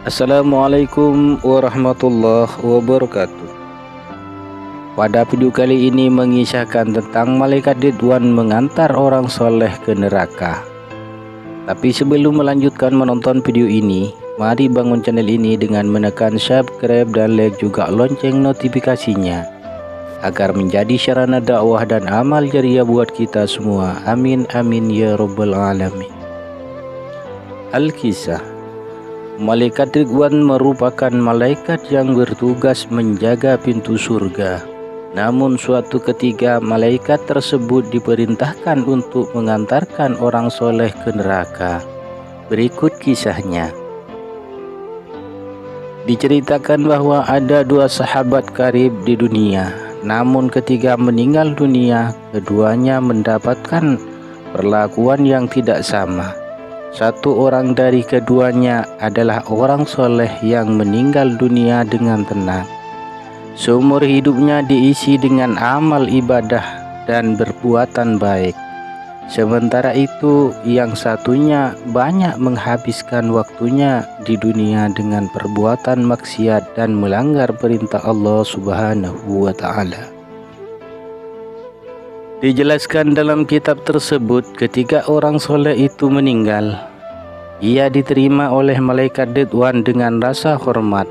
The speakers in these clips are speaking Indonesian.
Assalamualaikum warahmatullahi wabarakatuh. Pada video kali ini mengisahkan tentang malaikat Ridwan mengantar orang soleh ke neraka. Tapi sebelum melanjutkan menonton video ini, mari bangun channel ini dengan menekan subscribe dan like juga lonceng notifikasinya, agar menjadi sarana dakwah dan amal jariah buat kita semua. Amin amin ya rabbal alamin. Al-Kisah. Malaikat Ridwan merupakan malaikat yang bertugas menjaga pintu surga. Namun suatu ketika malaikat tersebut diperintahkan untuk mengantarkan orang soleh ke neraka. Berikut kisahnya. Diceritakan bahwa ada dua sahabat karib di dunia. Namun ketika meninggal dunia, keduanya mendapatkan perlakuan yang tidak sama. Satu orang dari keduanya adalah orang soleh yang meninggal dunia dengan tenang. Seumur hidupnya diisi dengan amal ibadah dan perbuatan baik. Sementara itu yang satunya banyak menghabiskan waktunya di dunia dengan perbuatan maksiat dan melanggar perintah Allah Subhanahu wa Ta'ala. Dijelaskan dalam kitab tersebut, ketika orang soleh itu meninggal, ia diterima oleh malaikat Ridwan dengan rasa hormat.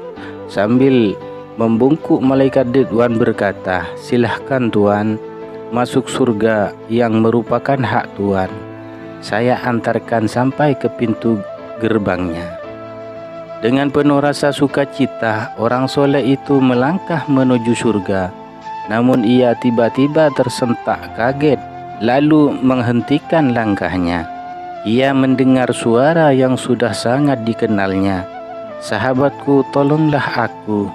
Sambil membungkuk, malaikat Ridwan berkata, "Silahkan Tuan, masuk surga yang merupakan hak Tuan. Saya antarkan sampai ke pintu gerbangnya." Dengan penuh rasa sukacita, orang soleh itu melangkah menuju surga. Namun ia tiba-tiba tersentak kaget, lalu menghentikan langkahnya. Ia mendengar suara yang sudah sangat dikenalnya. "Sahabatku, tolonglah aku.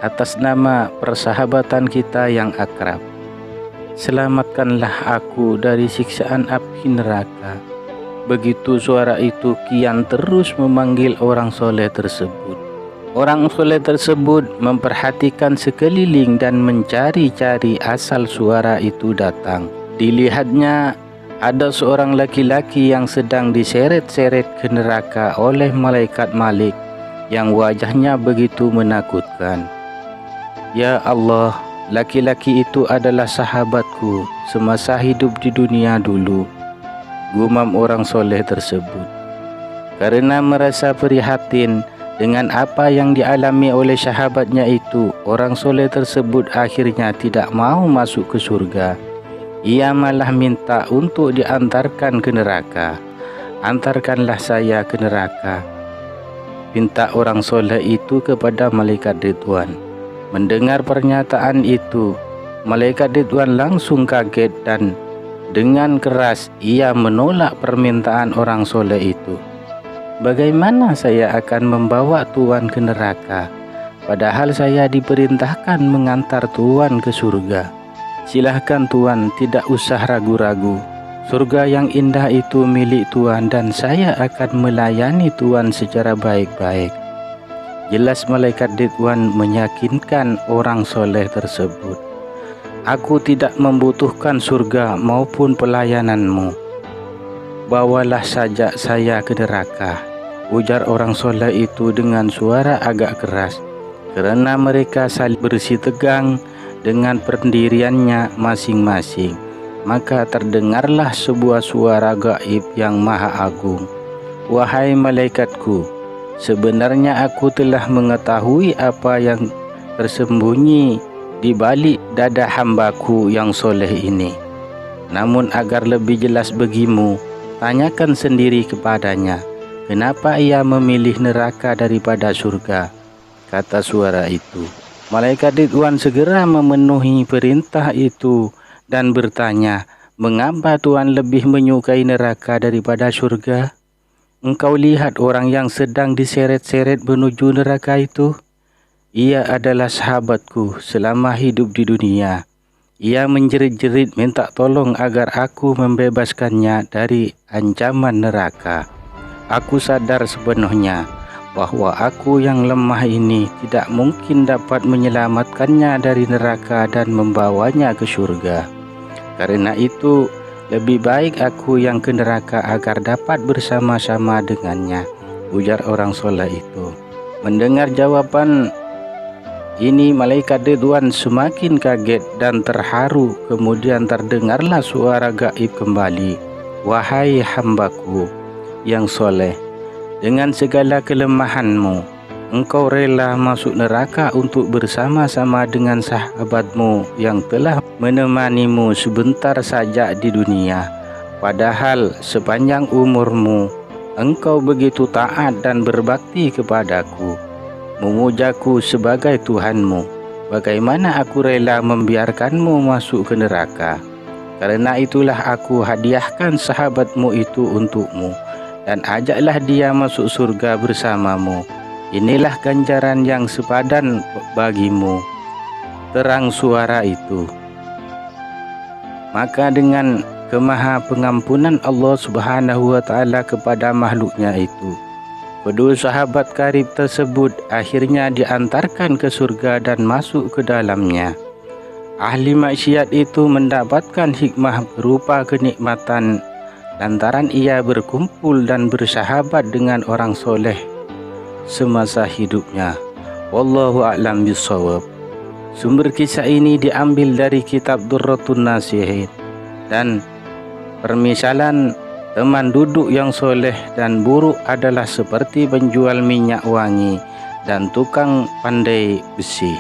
Atas nama persahabatan kita yang akrab, selamatkanlah aku dari siksaan api neraka." Begitu suara itu kian terus memanggil orang soleh tersebut. Orang soleh tersebut memperhatikan sekeliling dan mencari-cari asal suara itu datang. Dilihatnya ada seorang laki-laki yang sedang diseret-seret ke neraka oleh malaikat Malik yang wajahnya begitu menakutkan. "Ya Allah, laki-laki itu adalah sahabatku semasa hidup di dunia dulu," gumam orang soleh tersebut. Karena merasa prihatin dengan apa yang dialami oleh sahabatnya itu, orang soleh tersebut akhirnya tidak mau masuk ke surga. Ia malah minta untuk diantarkan ke neraka. "Antarkanlah saya ke neraka," pinta orang soleh itu kepada malaikat Ridwan. Mendengar pernyataan itu, malaikat Ridwan langsung kaget dan dengan keras ia menolak permintaan orang soleh itu. "Bagaimana saya akan membawa Tuan ke neraka, padahal saya diperintahkan mengantar Tuan ke surga. Silahkan Tuan, tidak usah ragu-ragu. Surga yang indah itu milik Tuan dan saya akan melayani Tuan secara baik-baik." Jelas malaikat Ridwan meyakinkan orang soleh tersebut. "Aku tidak membutuhkan surga maupun pelayananmu. Bawalah saja saya ke neraka," ujar orang soleh itu dengan suara agak keras, karena mereka saling bersih tegang dengan pendiriannya masing-masing. Maka terdengarlah sebuah suara gaib yang maha agung. "Wahai malaikatku, sebenarnya aku telah mengetahui apa yang tersembunyi di balik dada hambaku yang soleh ini. Namun agar lebih jelas bagimu, tanyakan sendiri kepadanya, kenapa ia memilih neraka daripada surga," kata suara itu. Malaikat Ridwan segera memenuhi perintah itu dan bertanya, "Mengapa Tuan lebih menyukai neraka daripada surga? Engkau lihat orang yang sedang diseret-seret menuju neraka itu? Ia adalah sahabatku selama hidup di dunia. Ia menjerit-jerit minta tolong agar aku membebaskannya dari ancaman neraka. Aku sadar sepenuhnya bahwa aku yang lemah ini tidak mungkin dapat menyelamatkannya dari neraka dan membawanya ke surga. Karena itu, lebih baik aku yang ke neraka agar dapat bersama-sama dengannya," ujar orang soleh itu. Mendengar jawaban ini, malaikat Ridwan semakin kaget dan terharu. Kemudian terdengarlah suara gaib kembali, "Wahai hambaku yang soleh, dengan segala kelemahanmu, engkau rela masuk neraka untuk bersama-sama dengan sahabatmu yang telah menemanimu sebentar saja di dunia. Padahal sepanjang umurmu, engkau begitu taat dan berbakti kepadaku, memujaku sebagai Tuhanmu. Bagaimana aku rela membiarkanmu masuk ke neraka? Karena itulah aku hadiahkan sahabatmu itu untukmu, dan ajaklah dia masuk surga bersamamu. Inilah ganjaran yang sepadan bagimu." Terang suara itu. Maka dengan kemaha pengampunan Allah Subhanahu wa Ta'ala kepada makhluknya itu, kedua sahabat karib tersebut akhirnya diantarkan ke surga dan masuk ke dalamnya. Ahli maksiat itu mendapatkan hikmah berupa kenikmatan lantaran ia berkumpul dan bersahabat dengan orang soleh semasa hidupnya. Wallahu a'lam bishawab. Sumber kisah ini diambil dari kitab Durratun Nasihin. Dan permisalan teman duduk yang soleh dan buruk adalah seperti penjual minyak wangi dan tukang pandai besi.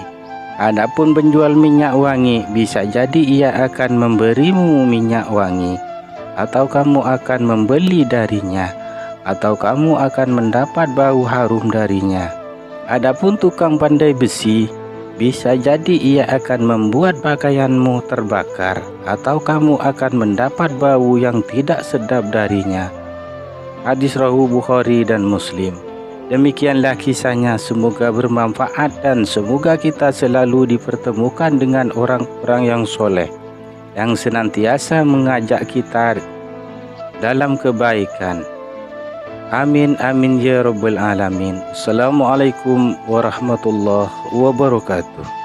Adapun penjual minyak wangi, bisa jadi ia akan memberimu minyak wangi, atau kamu akan membeli darinya, atau kamu akan mendapat bau harum darinya. Adapun tukang pandai besi, bisa jadi ia akan membuat pakaianmu terbakar, atau kamu akan mendapat bau yang tidak sedap darinya. Hadis riwayat Bukhari dan Muslim. Demikianlah kisahnya, semoga bermanfaat dan semoga kita selalu dipertemukan dengan orang-orang yang soleh, yang senantiasa mengajak kita dalam kebaikan. Amin amin ya rabbal alamin. Assalamualaikum warahmatullahi wabarakatuh.